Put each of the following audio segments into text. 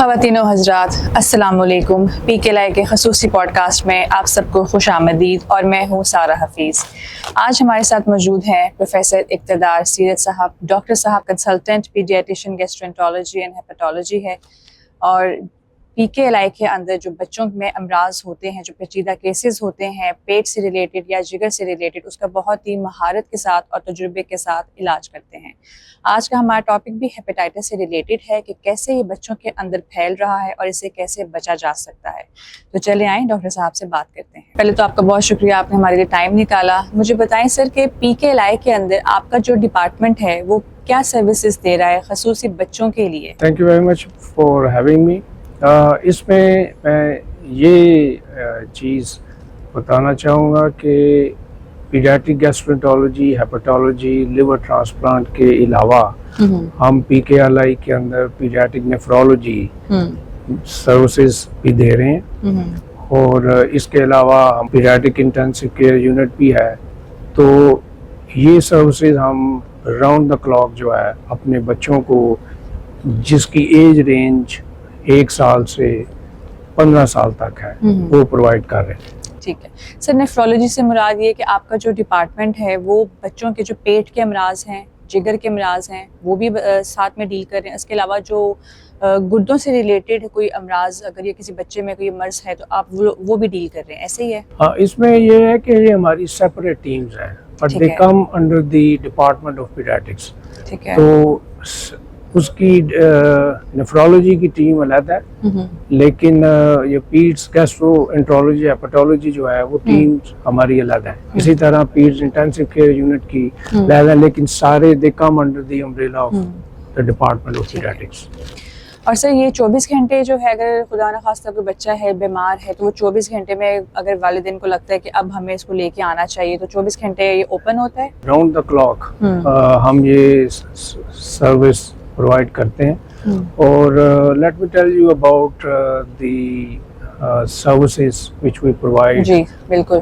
ख़वातीनो हज़रात अस्सलाम वालेकुम। PKLI के खसूसी पॉडकास्ट में आप सबको खुश आमदीद और मैं हूँ सारा हफीज़। आज हमारे साथ मौजूद हैं प्रोफेसर इक़्तिदार सीरत साहब, डॉक्टर साहब consultant paediatrician gastroenterology and hepatology है। और PKLI के अंदर जो बच्चों में अमराज होते हैं, जो पेचीदा केसेस होते हैं पेट से रिलेटेड या जिगर से रिलेटेड, उसका बहुत ही महारत के साथ और तजुर्बे के साथ इलाज करते हैं। आज का हमारा टॉपिक भी हेपेटाइटिस से रिलेटेड है कि कैसे ये बच्चों के अंदर फैल रहा है और इसे कैसे बचा जा सकता है। तो चले आएँ डॉक्टर साहब से बात करते हैं। पहले तो आपका बहुत शुक्रिया, आपने हमारे लिए टाइम निकाला। मुझे बताएं सर कि PKLI के अंदर आपका जो डिपार्टमेंट है वो क्या सर्विसेज दे रहा है खसूसी बच्चों के लिए? Thank you very much for having me. इसमें मैं ये चीज़ बताना चाहूँगा कि paediatric gastroenterology, hepatology, liver transplant के अलावा हम PKLI के अंदर पीडियाट्रिक नेफ्रोलॉजी सर्विसेज भी दे रहे हैं और इसके अलावा हम पीडियाट्रिक इंटेंसिव केयर यूनिट भी है। तो ये सर्विसेज हम राउंड द क्लॉक जो है अपने बच्चों को जिसकी एज रेंज 1 साल से 15 साल तक है वो प्रोवाइड कर रहे हैं। ठीक है सर, नेफ्रोलॉजी से मुराद ये कि आपका जो डिपार्टमेंट है वो बच्चों के जो पेट के अमराज हैं, जिगर के अमराज हैं, वो भी साथ में डील कर रहे हैं। इसके अलावा जो गुर्दों से रिलेटेड कोई अमराज, अगर ये किसी बच्चे में कोई मर्ज है तो आप वो भी डील कर रहे हैं, ऐसे ही है? हाँ, इसमें ये है कि ये हमारी सेपरेट टीम्स हैं but they come under the department of paediatrics. ठीक है। तो उसकी नेफ्रोलॉजी की टीम अलग है, लेकिन ये पीड्स गैस्ट्रोएंटरोलॉजी, हेपेटोलॉजी जो है वो टीम हमारी अलग है। इसी तरह पीड्स इंटेंसिव केयर यूनिट की अलग है, लेकिन सारे they come under the umbrella of the department of paediatrics. और सर ये 24 घंटे जो है, अगर खुदा न खास्ता कोई बच्चा है बीमार है तो वो 24 घंटे में अगर वालिदैन को लगता है कि अब हमें इसको लेके आना चाहिए तो 24 घंटे ये ओपन होता है? राउंड द क्लॉक हम ये सर्विस प्रोवाइड करते हैं। और let me tell you about the services which we provide जी बिल्कुल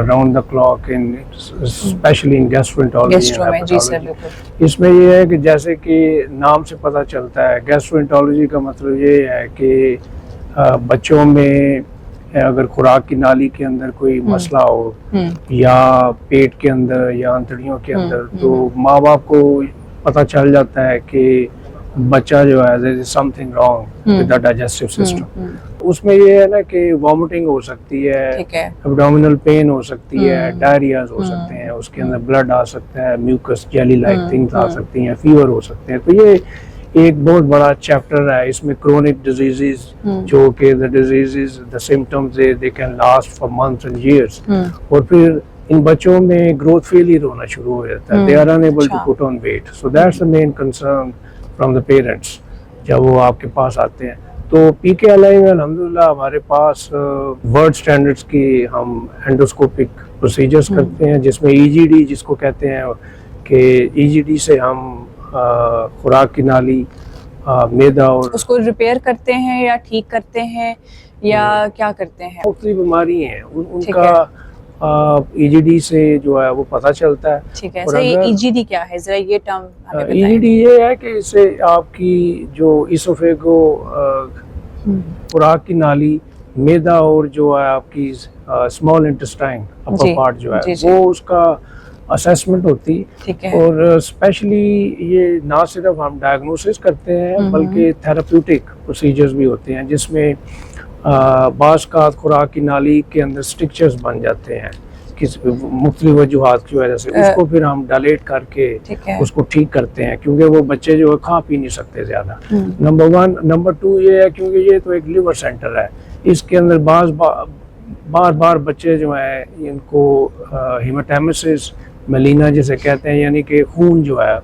round the clock in especially in gastroenterology and जी सर बिल्कुल। इसमें ये है कि जैसे कि नाम से पता चलता है, गैस्ट्रोएंटरोलॉजी का मतलब ये है कि बच्चों में अगर खुराक की नाली के अंदर कोई मसला हो या पेट के अंदर या आंतड़ियों के अंदर, तो माँ बाप को पता चल जाता है कि बच्चा जो है there is something wrong with the digestive system। उसमें ये है ना कि वॉमिटिंग हो सकती है, एब्डोमिनल पेन हो सकती है, डायरियाज हो सकते हैं, उसके अंदर ब्लड आ सकता है, म्यूकस जेली लाइक थिंग्स आ सकती हैं, फीवर हो सकते हैं। तो ये एक बहुत बड़ा चैप्टर है। इसमें क्रोनिक डिजीजेस जो कि the diseases the symptoms they can last for months and years, और फिर इन बच्चों में ग्रोथ फेलियर होना शुरू हो जाता है। They are unable to put on weight, so that's the main concern from the parents जब वो आपके पास आते हैं। तो PKLI में अल्हम्दुलिल्लाह हमारे पास वर्ल्ड स्टैंडर्ड्स की हम एंडोस्कोपिक प्रोसीजर्स करते हैं, जिसमें EGD जिसको कहते हैं कि EGD से हम खुराक की नाली, मैदा और उसको रिपेयर करते हैं या ठीक करते हैं या क्या करते हैं? मुख्तलिफ बीमारी हैं उनका EGD से जो है वो पता चलता है। ठीक है। ये EGD क्या है, जरा ये टर्म हमें बताएं। EGD ये है कि इससे आपकी जो इसोफेगो खुराक की नाली, मैदा और जो है आपकी स्मॉल इंटेस्टाइन अपर पार्ट जो है वो उसका असेसमेंट होती है। और स्पेशली ये ना सिर्फ हम डायग्नोसिस करते हैं बल्कि थेराप्यूटिक प्रोसीजर्स भी होते हैं, जिसमें बाज़ का खुराक की नाली के अंदर स्ट्रिक्चर्स बन जाते हैं किस मुख्तलिफ वजूहात की वजह से, उसको फिर हम डायलेट करके उसको ठीक करते हैं, क्योंकि वो बच्चे जो है खा पी नहीं सकते ज़्यादा। नंबर 1। नंबर 2 ये है क्योंकि ये तो एक लिवर सेंटर है, इसके अंदर बार बार बच्चे जो है इनको हेमाटेमेसिस मेलिना जिसे कहते हैं, यानी कि खून जो है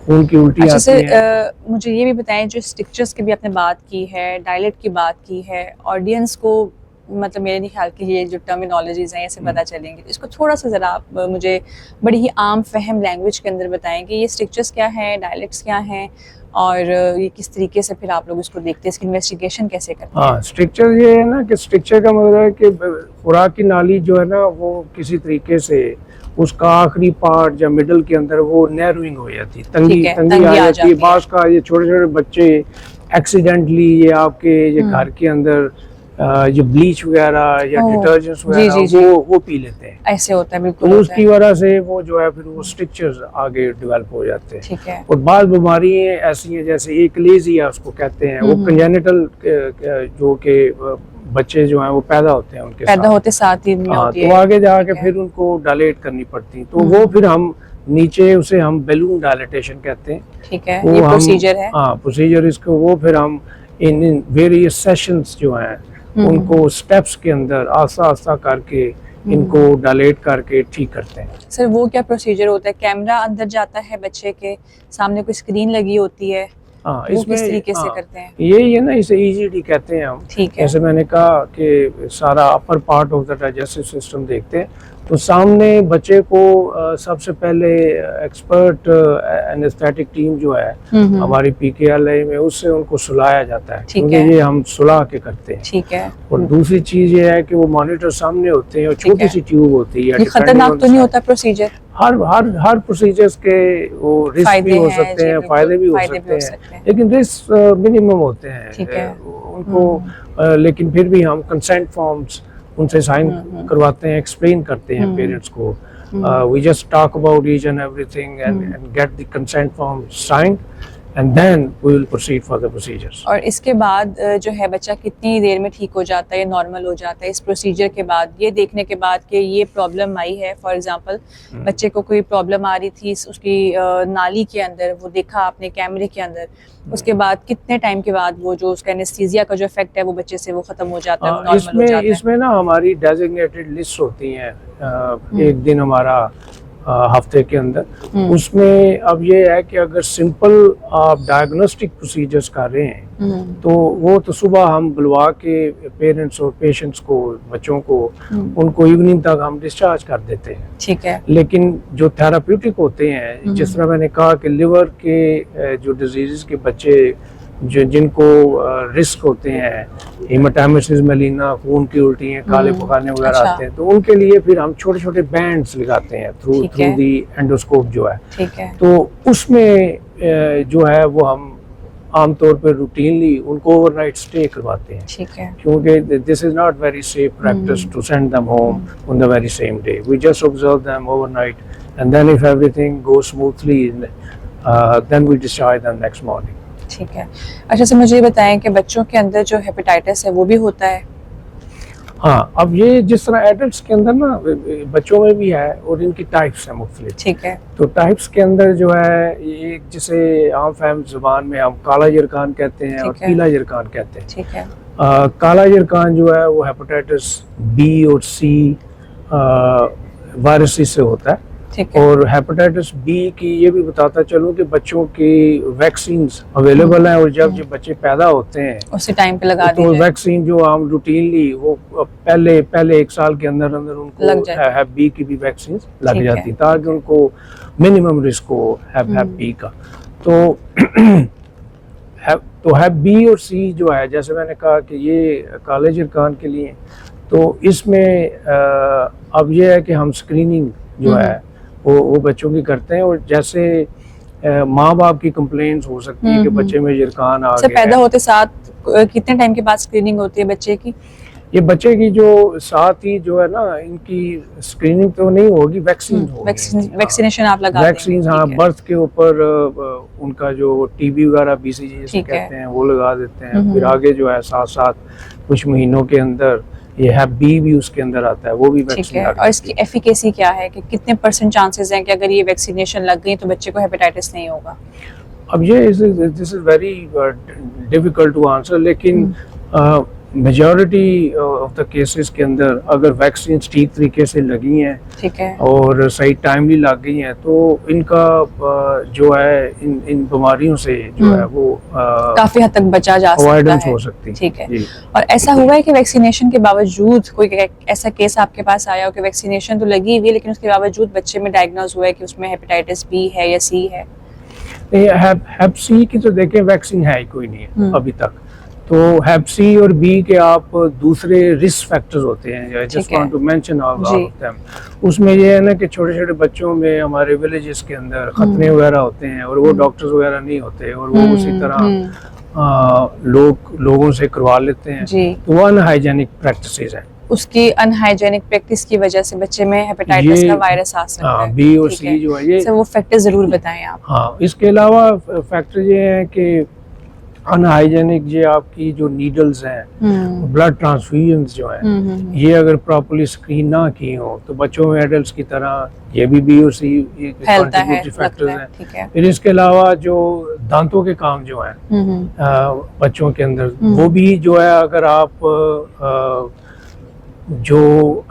खून की उल्टी आती है। मुझे ये भी बताएं, जो स्टिक्चर्स की भी आपने बात की है, डायलेट की बात की है, ऑडियंस को मतलब मेरे नहीं ख्याल कि ये जो टर्मिनोलॉजीज हैं ऐसे पता चलेंगे, तो इसको थोड़ा सा ज़रा आप मुझे बड़ी ही आम फहम लैंग्वेज के अंदर बताएं कि ये स्टिक्चर्स क्या हैं, डायलेट्स क्या हैं और ये किस तरीके से फिर आप लोग इसको देखते हैं, इसकी इन्वेस्टिगेशन कैसे करते हैं? हाँ, स्ट्रिक्चर ये है ना कि स्ट्रिक्चर का मतलब है कि खुराक की नाली जो है ना वो किसी तरीके से उसका आखिरी पार्ट या मिडल के अंदर वो नैरोइंग हो जाती है, तंगी है, तंगी तंगी आ आ जाती है। जाती बास का ये छोटे छोटे बच्चे एक्सीडेंटली ये आपके ये घर के अंदर जो ब्लीच वगैरह या ओह, डिटर्जेंट्स जी, जी, वगैरह जी। वो पी लेते हैं, ऐसे होता है, तो बिल्कुल होता उसकी है। वजह से वो जो है फिर वो स्ट्रिक्चर्स आगे डेवलप हो जाते हैं। ठीक है। और बाद बीमारियाँ ऐसी हैं जैसे एकलेजिया उसको कहते हैं, वो कंजेनिटल जो के बच्चे जो हैं वो पैदा होते हैं उनके पैदा साथ। होते साथ ही में हाँ, होती तो है। आगे जाके ठीक है। फिर उनको डायलेट करनी पड़ती, तो वो फिर हम नीचे उसे हम बैलून डायलेटेशन कहते हैं। ठीक है, वो ये हम प्रोसीजर है। हाँ प्रोसीजर इसको वो फिर हम इन वेरियस सेशंस जो हैं उनको स्टेप्स के अंदर आस्ता आस्ता करके इनको डायलेट करके ठीक करते हैं। सर वो क्या प्रोसीजर होता है? कैमरा अंदर जाता है, बच्चे के सामने कोई स्क्रीन लगी होती है, हाँ, वो किस तरीके से करते हैं? ये ना इसे ईजीडी कहते हैं हम। ठीक है। जैसे मैंने कहा कि सारा upper part of the digestive system देखते हैं, तो सामने बच्चे को सबसे पहले एक्सपर्ट एनेस्थेटिक टीम जो है हमारी पीकेएलआई में, उससे उनको सुलाया जाता है, ठीक क्योंकि है। ये हम सुला के करते हैं। ठीक है। और दूसरी चीज ये है कि वो मॉनिटर सामने होते हैं और ठीक छोटी है। सी ट्यूब होती है। ये खतरनाक तो नहीं होता प्रोसीजर? हर प्रोसीजर्स के वो रिस्क फायदे भी हो हैं, सकते जी, हैं, बिल्कुल, फायदे भी हो फायदे भी हो सकते सकते हैं, हैं। लेकिन रिस्क मिनिमम होते हैं। ठीक है। उनको लेकिन फिर भी हम कंसेंट फॉर्म्स उनसे साइन करवाते हैं, एक्सप्लेन करते हैं पेरेंट्स को। We just talk about each and everything and get the consent form signed, and then we will proceed for the procedures. और इसके बाद जो है बच्चा कितनी देर में ठीक हो जाता है, नॉर्मल हो जाता है इस प्रोसीजर के बाद, ये देखने के बाद कि ये प्रॉब्लम आई है? फॉर एग्जांपल बच्चे को कोई प्रॉब्लम आ रही थी उसकी नाली के अंदर, वो देखा आपने कैमरे के अंदर, उसके बाद कितने टाइम के बाद वो जो उसका एनेस्थीसिया का जो इफेक्ट है वो बच्चे से वो खत्म हो जाता है, वो नॉर्मल हो जाता है? इसमें ना हमारी डेजिग्नेटेड लिस्ट होती हैं, एक दिन हमारा हफ्ते के अंदर। उसमें अब ये है कि अगर सिंपल आप डायग्नोस्टिक प्रोसीजर्स कर रहे हैं तो वो तो सुबह हम बुलवा के पेरेंट्स और पेशेंट्स को, बच्चों को, उनको इवनिंग तक हम डिस्चार्ज कर देते हैं। ठीक है। लेकिन जो थेराप्यूटिक होते हैं, जिस तरह मैंने कहा कि लिवर के जो डिजीज़ के बच्चे जिनको रिस्क होते हैं, हेमाटाइमसिस मेलिना, खून की उल्टियाँ, काले पखाने वगैरह अच्छा। आते हैं, तो उनके लिए फिर हम छोटे छोटे बैंड्स लगाते हैं थ्रू दी एंडोस्कोप जो है। ठीक है। तो उसमें जो है वो हम आमतौर पर रूटीनली उनको ओवरनाइट स्टे करवाते हैं, ठीक है। क्योंकि this is not very safe practice to send them home on the very same day. We just observe them overnight and then if everything goes smoothly then we discharge them next morning. ठीक है। अच्छा sir मुझे ये बताएं कि बच्चों के अंदर जो हेपेटाइटिस है वो भी होता है? हाँ, अब ये जिस तरह एडल्ट्स के अंदर ना बच्चों में भी है और इनकी टाइप्स हैं मुख्तलिफ। ठीक है। तो टाइप्स के अंदर जो है एक जिसे आम फहम जुबान में हम काला यरकान कहते हैं और पीला यरकान कहते हैं। ठीक है। काला यरकान जो है वो हेपेटाइटिस बी और सी वायरस से होता है। ठीक है। और हेपेटाइटिस बी की ये भी बताता चलूँ कि बच्चों की वैक्सीन्स अवेलेबल हैं, और जब बच्चे पैदा होते हैं उसी टाइम पे लगा तो वैक्सीन जो हम रूटीनली वो पहले 1 साल के अंदर उनको हैप बी की भी वैक्सीन लग जाती, ताकि उनको मिनिमम रिस्क हो हैप बी का। तो हैप बी और सी जो है, जैसे मैंने कहा कि ये काले यरकान के लिए, तो इसमें अब ये है कि हम स्क्रीनिंग जो है वो बच्चों की करते हैं। और जैसे माँ बाप की कंप्लेंट्स हो सकती है कि बच्चे में यरकान आ गया, पैदा होते साथ कितने टाइम के बाद स्क्रीनिंग होती है बच्चे की? ये बच्चे की जो साथ ही जो है ना, इनकी स्क्रीनिंग तो नहीं होगी, वैक्सीनेशन आप लगा वैक्सीन। हाँ, बर्थ के ऊपर उनका जो टीबी वगैरह बीसीजी जिसे कहते हैं वो लगा देते हैं। फिर आगे जो है साथ साथ कुछ महीनों के अंदर ये हैप बी भी उसके अंदर आता है, वो भी वैक्सीन। और इसकी एफिकेसी क्या है कि कितने % चांसेस हैं कि अगर ये वैक्सीनेशन लग गई तो बच्चे को हेपेटाइटिस नहीं होगा? अब ये this is very difficult to answer, लेकिन मेजॉरिटी ऑफ द केसेस के अंदर अगर वैक्सीन ठीक तरीके से लगी हैं, ठीक है, और सही टाइमली लग गई हैं, तो इनका जो है इन बीमारियों से जो है वो काफी हद तक बचा जा सकता है, हो सकती है। ठीक है। और ऐसा हुआ है कि वैक्सीनेशन के बावजूद कोई ऐसा केस आपके पास आया हो कि वैक्सीनेशन तो लगी हुई है लेकिन उसके बावजूद बच्चे में डायग्नोज हुआ है कि उसमें हेपेटाइटिस बी है या सी है? हैप सी की तो देखें वैक्सीन है ही कोई नहीं है अभी तक, तो हेप सी और बी के आप दूसरे रिस्क फैक्टर्स होते हैं, just want to mention all of them. उसमें ये है ना कि छोटे छोटे बच्चों में हमारे विलेजेस के अंदर खतने वगैरह होते हैं और वो डॉक्टर्स वगैरह नहीं होते और वो उसी तरह लोगों से करवा लेते हैं, तो वो अनहाइजेनिक प्रैक्टिसेस हैं। उसकी अनहाइजेनिक प्रैक्टिस की वजह से बच्चे में हेपेटाइटिस का वायरस आ सकता है। बी और सी जो है ये सर वो फैक्टर जरूर बताएं आप। हाँ, इसके अलावा फैक्टर ये है कि अनहाइजेनिक जो आपकी जो नीडल्स हैं, ब्लड ट्रांसफ्यूजन्स जो हैं, ये अगर प्रॉपर्ली स्क्रीन ना की हो तो बच्चों में एडल्ट्स की तरह ये भी बी और सी कंट्रीब्यूटरी फैक्टर्स हैं। फिर इसके अलावा जो दांतों के काम जो हैं बच्चों के अंदर, वो भी जो है अगर आप जो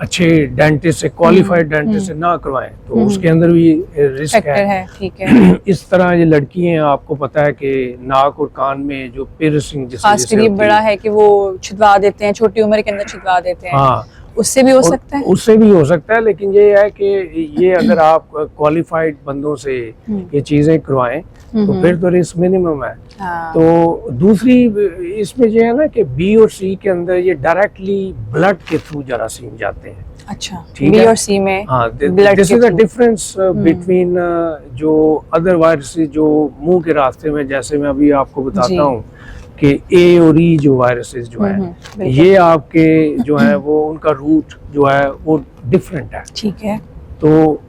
अच्छे डेंटिस्ट से, क्वालिफाइड डेंटिस्ट से ना करवाएं तो उसके अंदर भी रिस्क है। ठीक है। इस तरह ये लड़की हैं, आपको पता है कि नाक और कान में जो पियर्सिंग जैसे बड़ा है कि वो छिदवा देते हैं, छोटी उम्र के अंदर छिदवा देते हैं। हाँ, उससे भी हो सकता है। उससे भी हो सकता है, लेकिन ये है कि ये अगर आप क्वालिफाइड बंदों से ये चीजें करवाएं तो फिर तो रिस्क मिनिमम है। तो दूसरी इसमें ये है ना कि बी और सी के अंदर ये डायरेक्टली ब्लड के थ्रू जरासीम जाते हैं। अच्छा, बी और सी में हाँ, this is the difference between जो अदर वायरसेस जो मुंह के रास्ते में, जैसे मैं अभी आपको बताता हूँ कि ए और ई जो वायरसेस जो है ये आपके जो है वो उनका रूट जो है वो डिफरेंट है। ठीक है। तो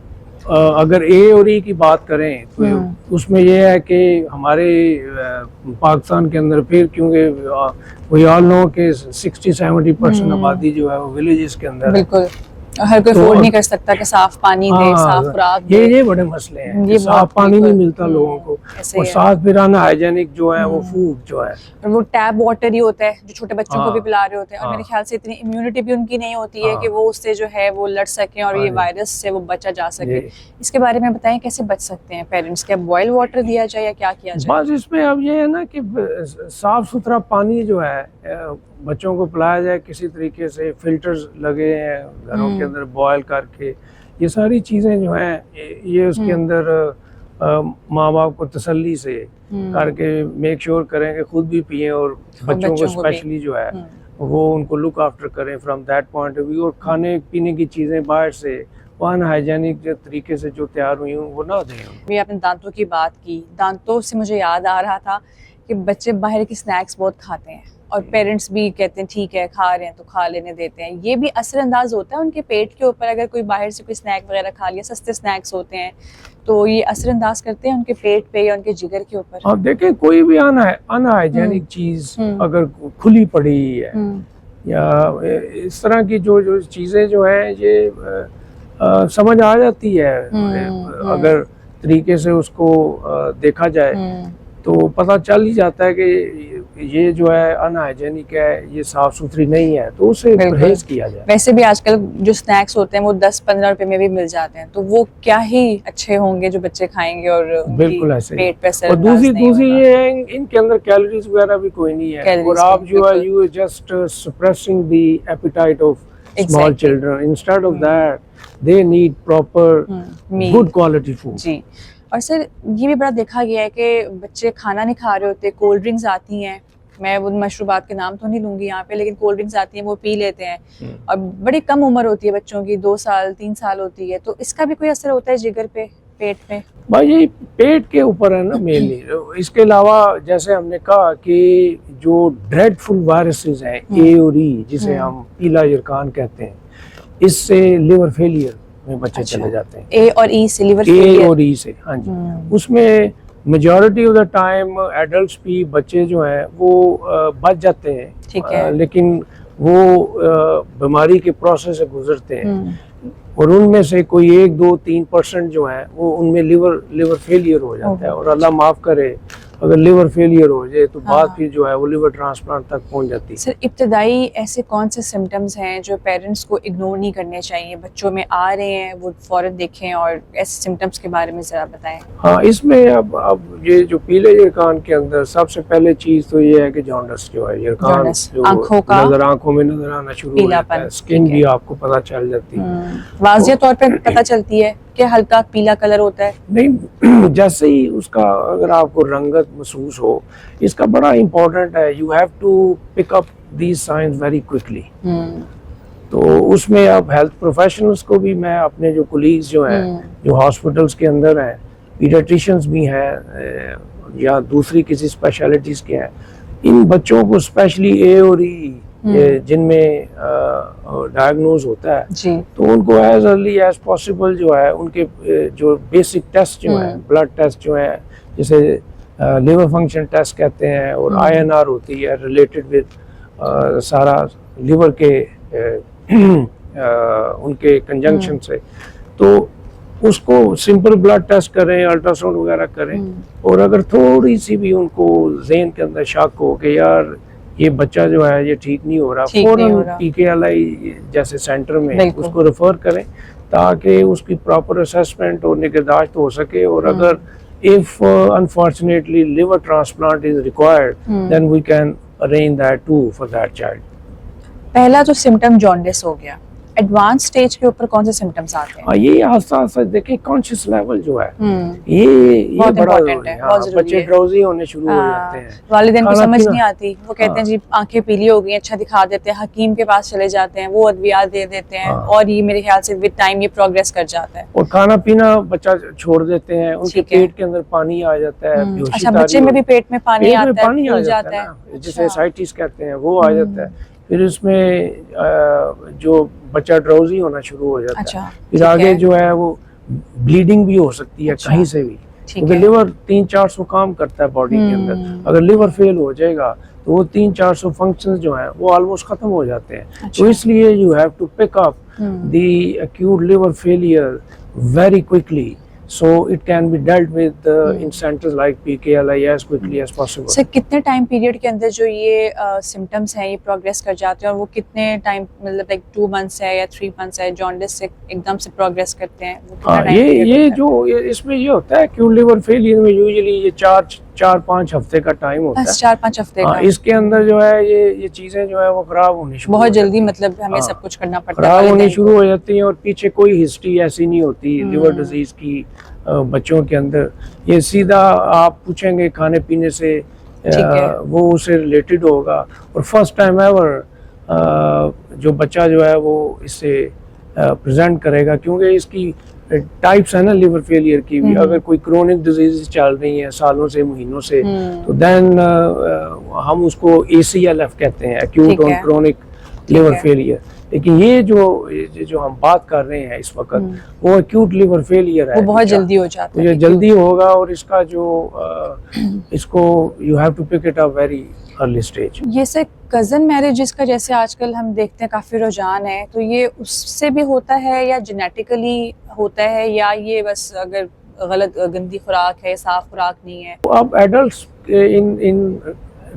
अगर ए और ई की बात करें तो उसमें यह है कि हमारे पाकिस्तान के अंदर फिर क्योंकि वी ऑल नो कि 60-70% आबादी जो है वो विलेजेस के अंदर बिल्कुल हर कोई अफोर्ड नहीं कर सकता कि साफ पानी दे, साफ खुराक दे। ये बड़े मसले हैं, ये साफ पानी नहीं मिलता लोगों को और साफ फिर अनहाइजेनिक जो है वो फूड जो है, और वो टैप वाटर ही होता है जो छोटे बच्चों को भी पिला रहे होते हैं। और मेरे ख्याल से इतनी इम्यूनिटी भी उनकी नहीं होती है कि वो उससे जो है वो लड़ सकें और ये वायरस से वो बचा जा सके। इसके बारे में बताएं कैसे बच सकते हैं पेरेंट्स? क्या बॉयल वाटर दिया जाए या क्या किया जाए? बस इसमें अब ये है ना कि साफ सुथरा पानी जो है बच्चों को पिलाया जाए, किसी तरीके से फिल्टर्स लगे हैं घरों के अंदर बॉयल करके। ये सारी चीज़ें जो हैं ये उसके अंदर माँ बाप को तसल्ली से करके मेक श्योर करें कि खुद भी पिएं और बच्चों को स्पेशली जो है वो उनको लुक आफ्टर करें from that point of view. और खाने पीने की चीज़ें बाहर से अनहाइजेनिक तरीके से जो तैयार हुई हूँ वो ना दें। अभी आपने दांतों की बात की, दांतों से मुझे याद आ रहा था कि बच्चे बाहर की स्नैक्स बहुत खाते हैं और पेरेंट्स भी कहते हैं ठीक है खा रहे हैं तो खा लेने देते हैं। ये भी असरअंदाज होता है उनके पेट के ऊपर। अगर कोई बाहर से कोई स्नैक वगैरह खा लिया, सस्ते स्नैक्स होते हैं, तो ये असरअंदाज करते हैं उनके पेट पे या उनके जिगर के ऊपर। हाँ, देखें कोई भी अनहाइजेनिक चीज अगर खुली पड़ी है या इस तरह की जो चीजें जो है ये समझ आ जाती है अगर तरीके से उसको देखा जाए तो पता चल ही जाता है कि ये जो है अनहाइजेनिक है, ये साफ सुथरी नहीं है, तो उसे परहेज किया जाए। वैसे भी आजकल जो स्नैक्स होते हैं वो 10-15 रुपए में भी मिल जाते हैं, तो वो क्या ही अच्छे होंगे जो बच्चे खाएंगे और बिल्कुल ऐसे पेट पे असर। और दूसरी ये है इनके अंदर कैलोरीज वगैरह भी कोई नहीं है और आप जो है you are just suppressing the appetite of small children. Instead of that they need proper good quality food. जी। और सर ये भी बड़ा देखा गया है कि बच्चे खाना नहीं खा रहे होते, कोल्ड ड्रिंक्स आती हैं, मैं उन मशरूबात के नाम तो नहीं लूंगी यहाँ पे, लेकिन कोल्ड ड्रिंक्स आती हैं वो पी लेते हैं और बड़ी कम उम्र होती है बच्चों की, 2 साल 3 साल होती है, तो इसका भी कोई असर होता है जिगर पे, पेट में? भाई ये पेट के ऊपर है ना मेनली। इसके अलावा जैसे हमने कहा कि जो ड्रेडफुल वायरसेस हैं ए और ई जिसे हम पीला यरकान कहते हैं, इससे लिवर फेलियर में बच्चे चले जाते हैं। ए और ई से लिवर फेलियर? ए और ई से, हाँ जी। उसमें majority of the time adults भी बच्चे जो हैं वो बच जाते हैं, ठीक है, लेकिन वो बीमारी के प्रोसेस से गुजरते हैं और उनमें से कोई 1-2-3% जो है वो उनमें लिवर फेलियर हो जाता है और अल्लाह माफ करे अगर लिवर फेलियर हो जाए तो बात फिर जो है वो लिवर ट्रांसप्लांट तक पहुंच जाती है। सर इब्तदाई ऐसे कौन से सिम्टम्स हैं जो पेरेंट्स को इग्नोर नहीं करने चाहिए, बच्चों में आ रहे हैं वो फौरन देखें, और ऐसे सिम्टम्स के बारे में जरा बताएं। हाँ, इसमें अब ये जो पीले यरकान के अंदर सबसे पहले चीज तो ये है कि जॉन्डिस जो है, यरकान जो आंखों में नजर आना शुरू हो जाता है, स्किन भी आपको पता चल जाती है, वाज़िया तौर पर पता चलती है क्या हल्का पीला कलर होता है? नहीं, जैसे ही उसका अगर आपको रंगत महसूस हो, इसका बड़ा इम्पोर्टेंट है, you have to pick up these signs very quickly. तो उसमें अब हेल्थ प्रोफेशनल्स को भी मैं अपने जो कोलीग्स जो हैं जो हॉस्पिटल्स के अंदर हैं, पीडियाट्रिशियंस भी हैं या दूसरी किसी स्पेशलिटीज़ के हैं, इन बच्चों को स्पेशली ए और ई जिनमें डायग्नोज होता है जी। तो उनको एज अर्ली एज पॉसिबल जो है उनके जो बेसिक टेस्ट जो है, ब्लड टेस्ट जो है, जैसे लिवर फंक्शन टेस्ट कहते हैं और INR होती है रिलेटेड विद सारा लिवर के उनके कंजंक्शन से, तो उसको सिंपल ब्लड टेस्ट करें, अल्ट्रासाउंड वगैरह करें। और अगर थोड़ी सी भी उनको ज़हन के अंदर शक हो कि यार ये बच्चा जो है ये ठीक नहीं हो रहा, फौरन PKLI जैसे सेंटर में उसको रेफर करें ताकि उसकी प्रॉपर असेसमेंट और निगहदाश्त हो सके। और अगर if unfortunately liver transplant is required then we can arrange that to for that child. पहला जो सिम्टम जॉन्डिस हो गया, एडवांस स्टेज के ऊपर कौन से सिम्टम्स आते हैं? ये आस्ता आस्ता देखिए कॉन्शियस लेवल जो है ये बड़ा इम्पोर्टेंट है, बहुत जरूरी बच्चे है। ड्राउजी होने शुरू हो जाते हैं, वालिदैन को समझ नहीं आती, वो कहते हैं जी आंखें पीली हो गई, अच्छा दिखा देते हैं, हकीम के पास चले जाते हैं, वो अद्वियात दे देते हैं और ये मेरे ख्याल से विद टाइम ये प्रोग्रेस कर जाता है। और खाना पीना बच्चा छोड़ देते हैं, उनके पेट के अंदर पानी आ जाता है, अच्छा बच्चे में भी पेट में पानी आता है, फूल जाता है, जिसे एसाइटिस कहते हैं, वो आ जाता है। फिर इसमें जो बच्चा ड्राउजी होना शुरू हो जाता है, फिर आगे जो है वो ब्लीडिंग भी हो सकती है कहीं से भी, क्योंकि लिवर 300-400 काम करता है बॉडी के अंदर। अगर लिवर फेल हो जाएगा तो वो 300-400 फंक्शंस जो हैं वो ऑलमोस्ट खत्म हो जाते हैं। तो इसलिए you have to pick up the acute liver failure very quickly, so it can be dealt with in centers like PKLI as quickly as possible. Sir कितने टाइम पीरियड के अंदर जो ये सिम्टम्स हैं ये प्रोग्रेस कर जाते हैं, और वो कितने टाइम मतलब लाइक 2 मंथ्स है या 3 मंथ्स है जॉन्डिस से एकदम से प्रोग्रेस करते हैं? ये जो इसमें ये होता है कि लिवर फेलियर में यूजुअली ये 4-5 हफ्ते का टाइम होता है, 4-5 हफ्ते का। इसके अंदर जो है ये चीजें जो है वो खराब होनी शुरू बहुत जल्दी, मतलब हमें सब कुछ करना पड़ता है, खराब होनी शुरू हो जाती है और पीछे कोई हिस्ट्री ऐसी नहीं होती लिवर डिजीज की बच्चों के अंदर। ये सीधा आप पूछेंगे खाने पीने से वो उससे रिलेटेड होगा, और फर्स्ट टाइम एवर जो बच्चा जो है वो इससे प्रेजेंट करेगा, क्योंकि इसकी टाइप्स है ना लिवर फेलियर की भी। अगर कोई क्रोनिक डिजीज चल रही है सालों से महीनों से तो देन हम उसको ACLF कहते हैं, एक्यूट और क्रोनिक लिवर फेलियर। लेकिन ये जो हम बात कर रहे हैं इस वक्त वो एक्यूट लिवर फेलियर है, वो बहुत जल्दी हो जाता है, ये जल्दी होगा। और इसका जो इसको you have to pick it up very early stage. ये से कजन मैरिजेस का जैसे आजकल हम देखते हैं काफी रुझान है, तो ये उससे भी होता है या जेनेटिकली होता है, या ये बस अगर गलत गंदी खुराक है, साफ खुराक नहीं है? अब adults in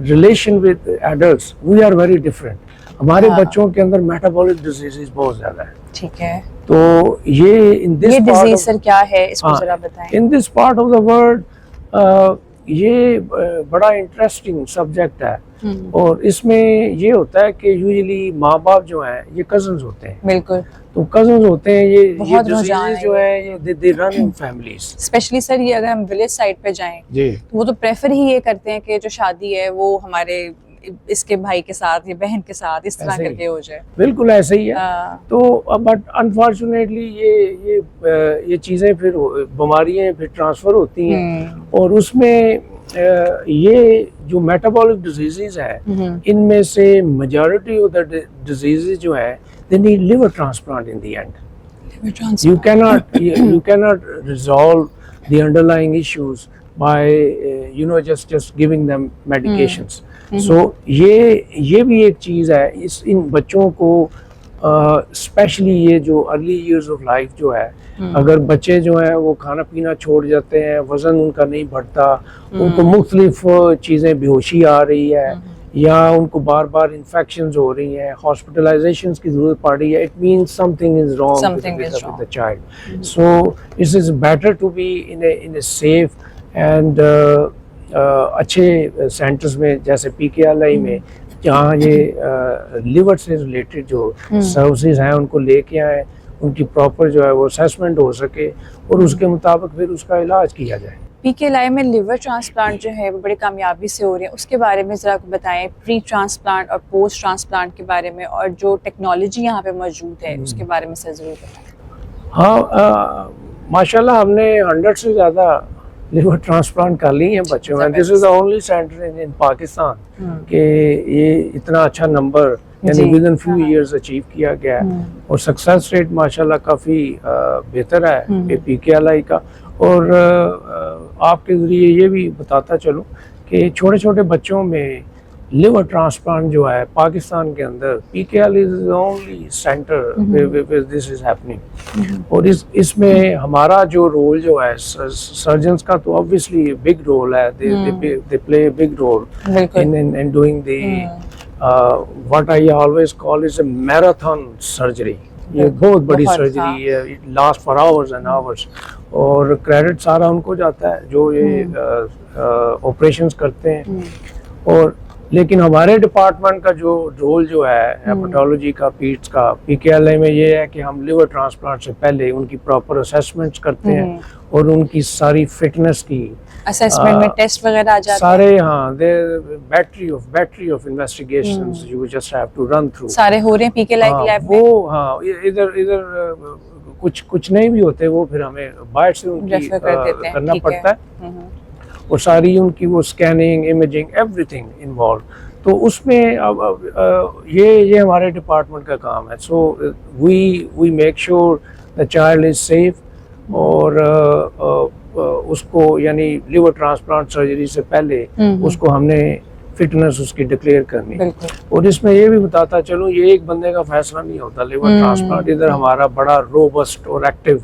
relation with adults we are very different. हमारे बच्चों के अंदर मेटाबॉलिक डिजीजेस बहुत ज्यादा है। ठीक है, तो ये इन दिस डिजीज सर क्या है, इसको जरा बताएं। In this part of the world ये बड़ा इंटरेस्टिंग सब्जेक्ट है, और इसमें ये होता है कि यूजुअली माँ बाप जो हैं ये कजन्स होते हैं। बिल्कुल, तो कजन्स होते हैं, ये डिजीजेस जो है ये they run in families. Specially sir ये अगर हम विलेज साइड पे जाएं जी, तो वो तो प्रेफर ही ये करते हैं कि जो शादी है वो हमारे इसके भाई के साथ या बहन के साथ इस तरह करके हो जाए। बिल्कुल ऐसे ही है। तो बट अनफॉर्चुनेटली ये चीजें फिर बीमारियां फिर ट्रांसफर होती हैं, और उसमें ये जो मेटाबॉलिक डिजीजेस है इनमें से मेजॉरिटी ऑफ द डिजीजेस जो है they need liver transplant in the end. You cannot resolve the underlying issues by just giving them medications. So ये भी एक चीज़ है इन बच्चों को, स्पेशली ये जो अर्ली इयर्स ऑफ लाइफ जो है, अगर बच्चे जो है वो खाना पीना छोड़ जाते हैं, वजन उनका नहीं बढ़ता, उनको मुख्तलिफ चीज़ें बेहोशी आ रही है, या उनको बार बार इन्फेक्शंस हो रही हैं, हॉस्पिटलाइजेशंस की जरूरत पड़ रही है, it means something is wrong with the child. So it is better to be in a safe and अच्छे सेंटर्स में जैसे PKLI में, जहाँ ये लिवर से रिलेटेड जो सर्विसेज हैं उनको लेके आए, उनकी प्रॉपर जो है वो असेसमेंट हो सके और उसके मुताबिक फिर उसका इलाज किया जाए। पीकेएलआई में लिवर ट्रांसप्लांट जो है वो बड़ी कामयाबी से हो रहे हैं, उसके बारे में ज़रा बताएं, प्री ट्रांसप्लांट और पोस्ट ट्रांसप्लांट के बारे में, और जो टेक्नोलॉजी यहाँ पे मौजूद है उसके बारे में सर ज़रूर बताएं। हाँ, माशाल्लाह हमने 100 से ज़्यादा लिवर ट्रांसप्लांट कर ली हैं बच्चों में। This is the only centre in Pakistan कि ये इतना अच्छा नंबर यानी within few years achieve किया गया है और सक्सेस रेट माशाल्लाह काफ़ी बेहतर है पीकेएलआई का। और आपके ज़रिए ये भी बताता चलूँ कि छोटे छोटे बच्चों में लिवर ट्रांसप्लांट जो है पाकिस्तान के अंदर PKLI is the only centre where this is happening. और इसमें हमारा जो रोल जो है सर्जन्स का तो ऑब्वियसली बिग रोल है, they play big role in doing the what I always call is a marathon surgery. ये बहुत बड़ी सर्जरी है, it last for hours and hours और क्रेडिट सारा उनको जाता है जो ये ऑपरेशंस करते हैं। और लेकिन हमारे डिपार्टमेंट का जो रोल जो है हेपेटोलॉजी का, पीट्स का, पीकेएलआई में ये है कि हम लिवर ट्रांसप्लांट से पहले उनकी प्रॉपर असेसमेंट्स करते हैं और उनकी सारी फिटनेस की असेसमेंट में टेस्ट वगैरह आ जाते हैं सारे। हाँ, battery of investigations you just have to run through, सारे हो रहे हैं पीकेएलआई की लैब में। वो हाँ, इधर कुछ नहीं भी होते, वो फिर हमें बाहर से उनकी करना पड़ता है और सारी उनकी वो स्कैनिंग, इमेजिंग, एवरीथिंग इन्वॉल्व। तो उसमें अब ये हमारे डिपार्टमेंट का काम है। So we make sure the child is safe और उसको यानी लिवर ट्रांसप्लांट सर्जरी से पहले उसको हमने फिटनेस उसकी डिक्लेयर करनी। और इसमें ये भी बताता चलूं, ये एक बंदे का फैसला नहीं होता लिवर ट्रांसप्लांट। इधर हमारा बड़ा रोबस्ट और एक्टिव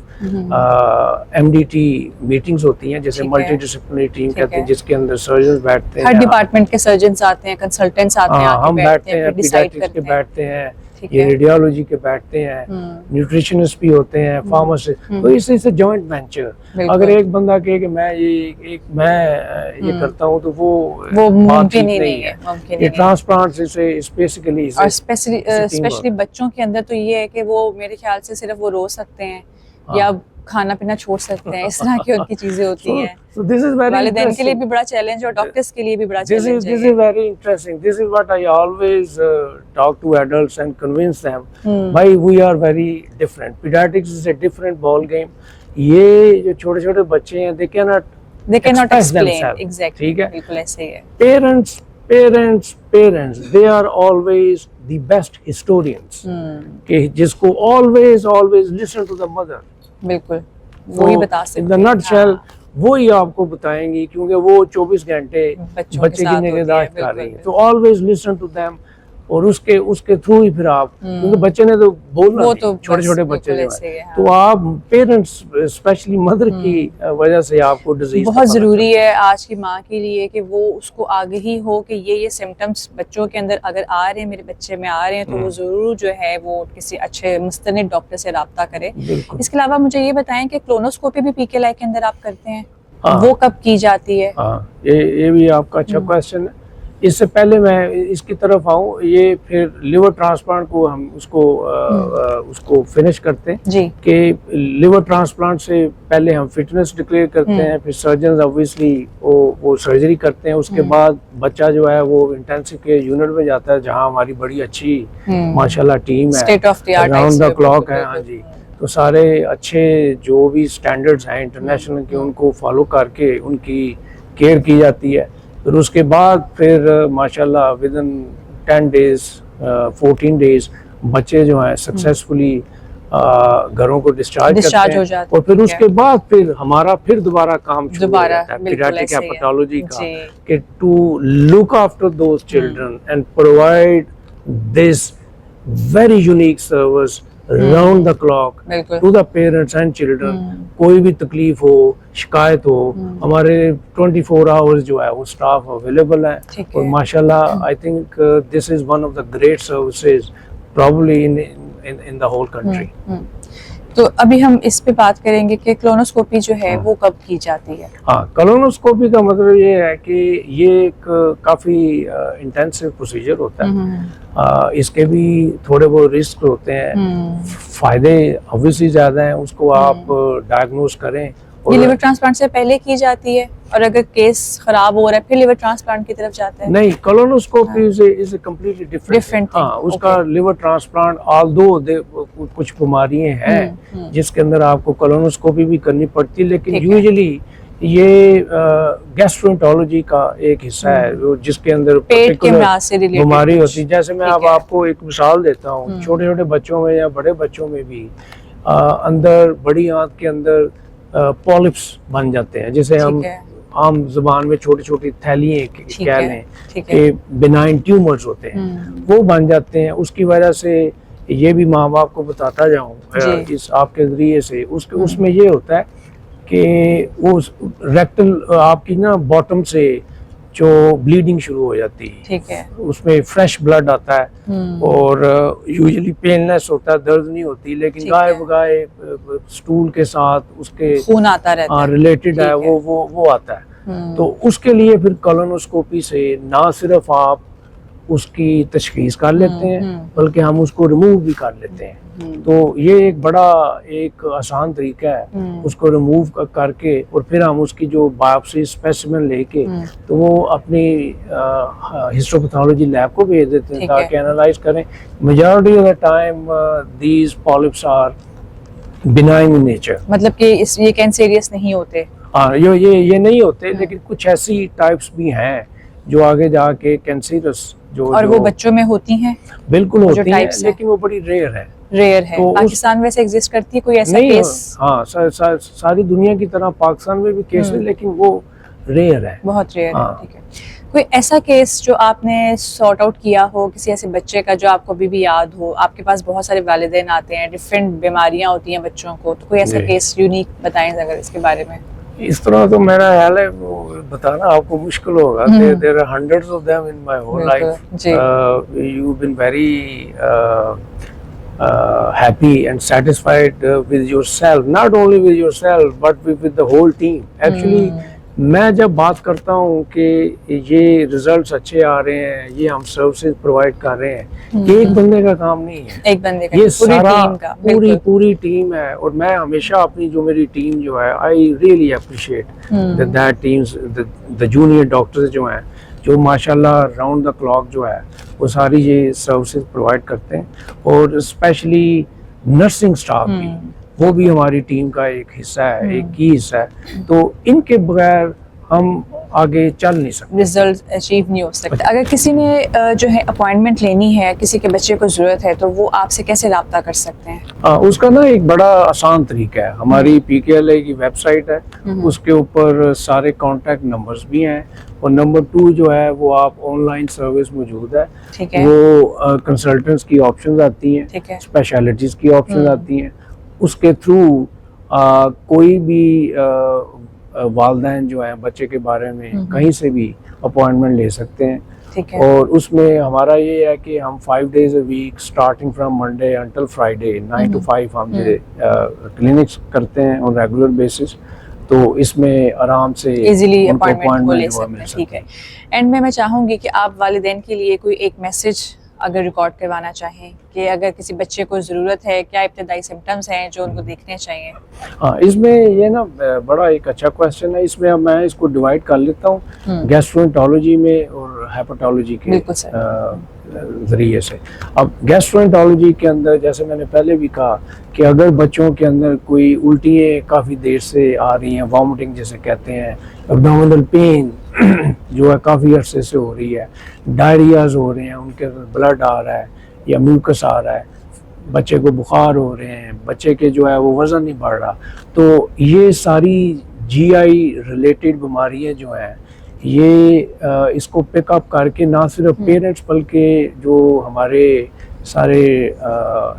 एमडीटी मीटिंग्स होती हैं, जैसे मल्टी डिसिप्लिनरी टीम कहते हैं, जिसके अंदर सर्जन बैठते हैं, हर डिपार्टमेंट के सर्जन आते हैं, कंसल्टेंट्स आते हैं, हम बैठते हैं, पीडियाट्रिक्स के बैठते हैं, ये रेडियोलॉजी के बैठते हैं, न्यूट्रिशनिस्ट भी होते हैं, फार्मासिस्ट। तो इससे जॉइंट वेंचर। अगर एक बंदा कहे कि मैं ये करता हूँ तो वो मुमकिन नहीं है। ये ट्रांसप्लांट से बेसिकली और स्पेशली बच्चों के अंदर तो ये है कि वो मेरे ख्याल से सिर्फ वो रो सकते हैं या खाना पीना छोड़ सकते हैं, इस तरह की उनकी चीजें होती हैं। So this is very वालिदैन के लिए भी बड़ा चैलेंज और डॉक्टर्स के लिए भी बड़ा चैलेंज है। This is very interesting. This is what I always talk to adults and convince them why we are very different. Pediatrics is a different ball game. ये जो छोटे-छोटे बच्चे हैं, they cannot explain exactly. ठीक है, बिल्कुल ऐसे ही है। Parents, they are always the best historians. कि जिसको always listen to the mother. बिल्कुल वही बता सकते हैं। इन द नटशेल वही आपको बताएंगी, क्योंकि वो 24 घंटे बच्चे की निगहदाश्त कर रही है। तो ऑलवेज लिसन टू देम और उसके थ्रू ही फिर आप, क्योंकि बच्चे ने तो बोलना नहीं, तो छोटे बच्चे जो है, तो आप पेरेंट्स स्पेशली मदर की वजह से आपको डिजीज बहुत जरूरी है आज की माँ के लिए कि वो उसको आगे ही हो कि ये सिम्टम्स बच्चों के अंदर अगर आ रहे हैं, मेरे बच्चे में आ रहे हैं, तो वो जरूर जो है वो किसी अच्छे मुस्तनिद डॉक्टर से राब्ता करे। इसके अलावा मुझे ये बताएं कि क्लोनोस्कोपी भी पीकेएलआई के अंदर आप करते हैं, वो कब की जाती है? ये भी आपका अच्छा क्वेश्चन है। इससे पहले मैं इसकी तरफ आऊँ, ये फिर लिवर ट्रांसप्लांट को हम उसको फिनिश करते हैं जी। कि लिवर ट्रांसप्लांट से पहले हम फिटनेस डिक्लेयर करते हैं, फिर सर्जन ऑब्वियसली वो सर्जरी करते हैं। उसके बाद बच्चा जो है वो इंटेंसिव केयर यूनिट में जाता है, जहाँ हमारी बड़ी अच्छी माशाल्लाह टीम है, state of the art, round the clock है। हाँ जी, तो सारे अच्छे जो भी स्टैंडर्ड्स हैं इंटरनेशनल के, उनको फॉलो करके उनकी केयर की जाती है। फिर उसके बाद फिर माशाल्लाह विद इन 10 days 14 days बच्चे जो हैं सक्सेसफुली घरों को डिस्चार्ज करते हैं। और फिर उसके बाद फिर हमारा फिर दोबारा काम शुरू हो जाता है पीडियाट्रिक हेपेटोलॉजी का, कि to look after those children and provide this very unique service round the clock to the parents and children. कोई भी तकलीफ हो, शिकायत हो, हमारे 24 आवर्स जो है वो स्टाफ अवेलेबल है। और माशाल्लाह I think this is one of the great services probably in the whole country. तो अभी हम इस पे बात करेंगे कि क्लोनोस्कोपी जो है वो कब की जाती है? हाँ, क्लोनोस्कोपी का मतलब ये है कि ये एक काफ़ी इंटेंसिव प्रोसीजर होता है। इसके भी थोड़े बहुत रिस्क होते हैं। फायदे ऑब्वियसली ज्यादा हैं, उसको आप डायग्नोज करें। ये लिवर ट्रांसप्लांट से पहले की जाती है, और अगर केस खराब हो रहा है फिर लिवर ट्रांसप्लांट की तरफ जाता है? नहीं, colonoscopy is a completely different. हाँ, उसका लिवर ट्रांसप्लांट ऑल्दो कुछ बीमारियां हैं जिसके अंदर आपको कोलोनोस्कोपी भी करनी पड़ती है, लेकिन यूजुअली ये गैस्ट्रोएंटरोलॉजी का एक हिस्सा है जिसके अंदर पेट के मराज से रिलेटेड बीमारी होती है। जैसे मैं अब आपको एक मिसाल देता हूँ, छोटे छोटे बच्चों में या बड़े बच्चों में भी अंदर बड़ी आंत के अंदर पॉलिप्स बन जाते हैं, जिसे हम आम जुबान में छोटी छोटी थैलियां कह लें कि बिनाइन ट्यूमर्स होते हैं, वो बन जाते हैं। उसकी वजह से ये भी माँ बाप को बताता जाऊँ इस आपके जरिए से, उसमें ये होता है कि वो रेक्टल आपकी ना बॉटम से जो ब्लीडिंग शुरू हो जाती है, ठीक है, उसमें फ्रेश ब्लड आता है और यूजुअली पेनलेस होता है, दर्द नहीं होती, लेकिन गाय बगाए स्टूल के साथ उसके खून आता रहता है, रिलेटेड है, वो आता है। तो उसके लिए फिर कोलोनोस्कोपी से ना सिर्फ आप उसकी तशखीस कर लेते हैं बल्कि हम उसको रिमूव भी कर लेते हैं। तो ये एक बड़ा एक आसान तरीका है उसको रिमूव करके, और फिर हम उसकी जो बायोप्सी स्पेसिमेन लेके तो वो अपनी हिस्टोपैथोलॉजी लैब को भेज देते हैं ताकि एनालाइज करें। Majority of the time these polyps are benign in nature, मतलब कि ये कैंसरियस नहीं होते। हाँ, ये नहीं होते, लेकिन कुछ ऐसी टाइप्स भी हैं जो आगे जाके कैंसरस और वो बच्चों में होती हैं, बिल्कुल होती हैं, लेकिन वो बड़ी रेयर है। तो पाकिस्तान में से एग्जिस्ट करती है कोई ऐसा केस? हाँ, सारी दुनिया की तरह पाकिस्तान में भी केस है, लेकिन वो रेयर है, बहुत रेयर है। ठीक है, कोई ऐसा केस जो आपने सॉर्ट आउट किया हो किसी ऐसे बच्चे का जो आपको अभी भी याद हो? आपके पास बहुत सारे वालिदैन आते हैं, डिफरेंट बीमारियां होती हैं बच्चों को, तो कोई ऐसा केस यूनिक बताएं अगर इसके बारे में। इस तरह तो मेरा ख्याल है वो बताना आपको मुश्किल होगा। There are hundreds of them in my whole life. You been very happy and satisfied with yourself, not only with yourself but with the whole team. Actually मैं जब बात करता हूँ कि ये रिजल्ट्स अच्छे आ रहे हैं, ये हम सर्विसेज प्रोवाइड कर रहे हैं, ये एक बंदे का काम नहीं है, एक बंदे का, ये पूरी टीम का, पूरी टीम है। और मैं हमेशा अपनी जो मेरी टीम जो है, I really appreciate that teams, the junior doctors जो हैं, जो माशाल्लाह राउंड द क्लॉक जो है वो सारी ये सर्विसेज प्रोवाइड करते हैं, और स्पेशली नर्सिंग स्टाफ भी, वो भी हमारी टीम का एक हिस्सा है, एक की हिस्सा है। तो इनके बगैर हम आगे चल नहीं सकते, रिजल्ट अचीव नहीं हो सकते। अगर किसी ने जो है अपॉइंटमेंट लेनी है, किसी के बच्चे को ज़रूरत है, तो वो आपसे कैसे रब्ता कर सकते हैं? उसका ना एक बड़ा आसान तरीका है, हमारी PKLA की वेबसाइट है, उसके ऊपर सारे कॉन्टैक्ट नंबर्स भी हैं, और नंबर 2 जो है वो आप ऑनलाइन सर्विस मौजूद है, वो कंसल्टेंट्स की ऑप्शंस आती हैं, स्पेशलिटीज की ऑप्शंस आती हैं, उसके थ्रू कोई भी वालिदैन जो है बच्चे के बारे में कहीं से भी अपॉइंटमेंट ले सकते हैं। और उसमें हमारा ये है कि हम 5 days a week starting from Monday until Friday 9 to 5 हम ये क्लिनिक्स करते हैं ऑन रेगुलर बेसिस, तो इसमें आराम से इजीली अपॉइंटमेंट ले सकते हैं। ठीक है, एंड में मैं चाहूँगी कि आप वालिदैन के लिए कोई एक मैसेज अगर रिकॉर्ड करवाना चाहें कि अगर किसी बच्चे को ज़रूरत है, क्या इब्तदाई सिम्टम्स हैं जो उनको देखने चाहिए? हाँ, इसमें ये ना बड़ा एक अच्छा क्वेश्चन है। इसमें अब मैं इसको डिवाइड कर लेता हूँ गैस्ट्रोएंटरोलॉजी में और हेपेटोलॉजी के जरिए से। अब गैस्ट्रोएंटरोलॉजी के अंदर जैसे मैंने पहले भी कहा कि अगर बच्चों के अंदर कोई उल्टियाँ काफ़ी देर से आ रही हैं, वॉमिटिंग जिसे कहते हैं, एब्डोमिनल पेन जो है काफ़ी अरसे से हो रही है, डायरियाज हो रहे हैं, उनके अंदर ब्लड आ रहा है या म्यूकस आ रहा है, बच्चे को बुखार हो रहे हैं, बच्चे के जो है वो वज़न नहीं बढ़ रहा, तो ये सारी GI रिलेटेड बीमारियाँ जो हैं ये इसको पिकअप करके ना सिर्फ पेरेंट्स बल्कि जो हमारे सारे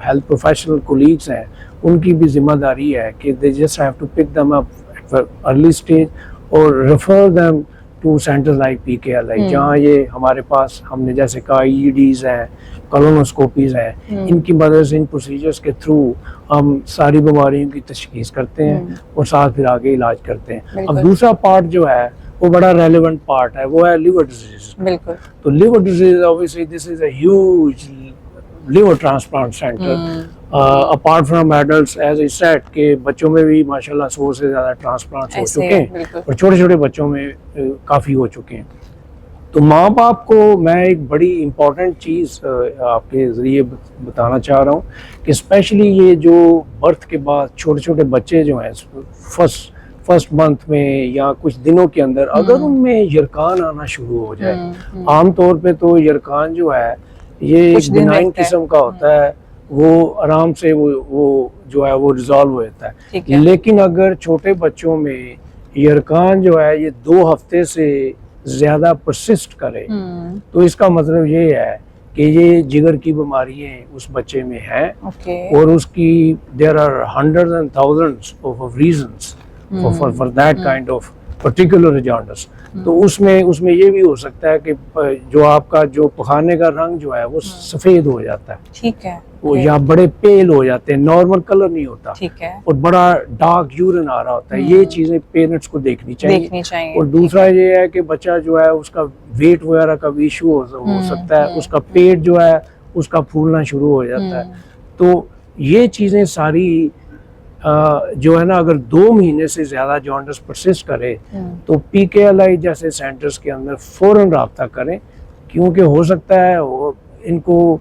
हेल्थ प्रोफेशनल कोलीग्स हैं उनकी भी जिम्मेदारी है कि they just have to pick them up at early stage और refer them to centres like PKLA, जहाँ ये हमारे पास हमने जैसे कहा EEDs हैं, कोलोनोस्कोपीज हैं, इनकी मदद से इन प्रोसीजर्स के थ्रू हम सारी बीमारियों की तशखीस करते हैं और साथ फिर आगे इलाज करते हैं। अब दूसरा पार्ट जो है वो बड़ा रेलेवेंट पार्ट है, वो है लिवर डिजीज। बिल्कुल। तो liver disease obviously this is a huge liver transplant centre apart from adults, as a set के बच्चों में भी माशाल्लाह 100 से ज़्यादा ट्रांसप्लांट हो ऐसे चुके हैं बिल्कुल। और छोटे छोटे बच्चों में काफ़ी हो चुके हैं। तो माँ बाप को मैं एक बड़ी इम्पॉर्टेंट चीज़ आपके ज़रिए बताना चाह रहा हूँ कि स्पेशली ये जो बर्थ के बाद छोटे छोटे बच्चे जो हैं फर्स्ट मंथ में या कुछ दिनों के अंदर अगर उनमें यरकान आना शुरू हो जाए, आम तौर पे तो यरकान जो है ये कुछ दिन बिनाइन रहता है। किस्म का होता है, वो आराम से वो जो है वो रिजॉल्व हो जाता ठीक है। है। लेकिन अगर छोटे बच्चों में यरकान जो है ये 2 हफ्ते से ज़्यादा परसिस्ट करे तो इसका मतलब ये है कि ये जिगर की बीमारियां उस बच्चे में हैं ओके। और उसकी there are hundreds and thousands of reasons for that kind of particular jaundice. तो उसमें ये भी हो सकता है कि जो आपका जो पखाने का रंग जो है वो सफ़ेद हो जाता है, ठीक है। वो या बड़े पेल हो जाते हैं, नॉर्मल कलर नहीं होता ठीक है। और बड़ा डार्क यूरिन आ रहा होता है। ये चीज़ें पेरेंट्स को देखनी चाहिए। और दूसरा ये है कि बच्चा जो है उसका वेट वगैरह का भी इशू हो सकता है, उसका पेट जो है उसका फूलना शुरू हो जाता है। तो ये चीज़ें सारी जो है ना, अगर 2 महीने से ज़्यादा जॉन्डिस परसिस्ट करे तो PKLI जैसे सेंटर्स के अंदर फ़ौरन रब्ता करें, क्योंकि हो सकता है इनको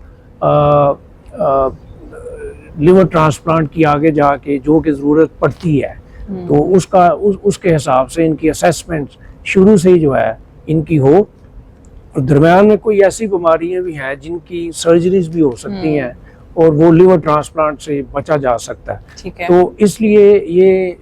लिवर ट्रांसप्लांट की आगे जाके जो कि ज़रूरत पड़ती है तो उसके हिसाब से इनकी असेसमेंट शुरू से ही जो है इनकी हो। और दरम्यान में कोई ऐसी बीमारियां भी हैं जिनकी सर्जरीज भी हो सकती हैं और वो लिवर ट्रांसप्लांट से बचा जा सकता है। ठीक है। तो इसलिए ये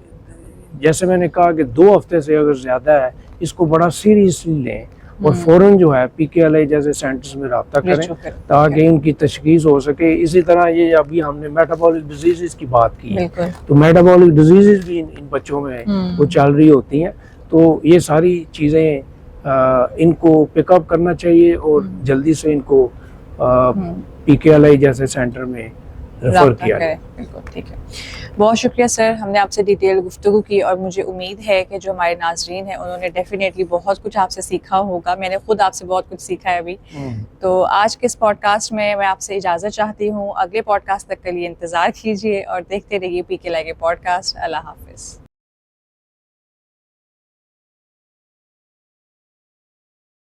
जैसे मैंने कहा कि 2 हफ्ते से अगर ज़्यादा है इसको बड़ा सीरियसली लें और फ़ौरन जो है PKLI जैसे सेंटर्स में रब्ता करें ताकि इनकी तशखीस हो सके। इसी तरह ये अभी हमने मेटाबॉलिक डिजीज़ की बात की है, तो मेटाबॉलिक डिजीज़ भी इन बच्चों में वो चल रही होती हैं। तो ये सारी चीज़ें इनको पिकअप करना चाहिए और जल्दी से इनको PKLI जैसे सेंटर में रेफर किया जाए। बिल्कुल ठीक है। बहुत शुक्रिया सर, हमने आपसे डिटेल गुफ्तगू की और मुझे उम्मीद है कि जो हमारे नाजरीन हैं उन्होंने डेफिनेटली बहुत कुछ आपसे सीखा होगा। मैंने खुद आपसे बहुत कुछ सीखा है अभी। तो आज के इस पॉडकास्ट में मैं आपसे इजाज़त चाहती हूँ। अगले पॉडकास्ट तक के लिए इंतज़ार कीजिए और देखते रहिए PKLI के पॉडकास्ट। अल्लाह हाफिज़।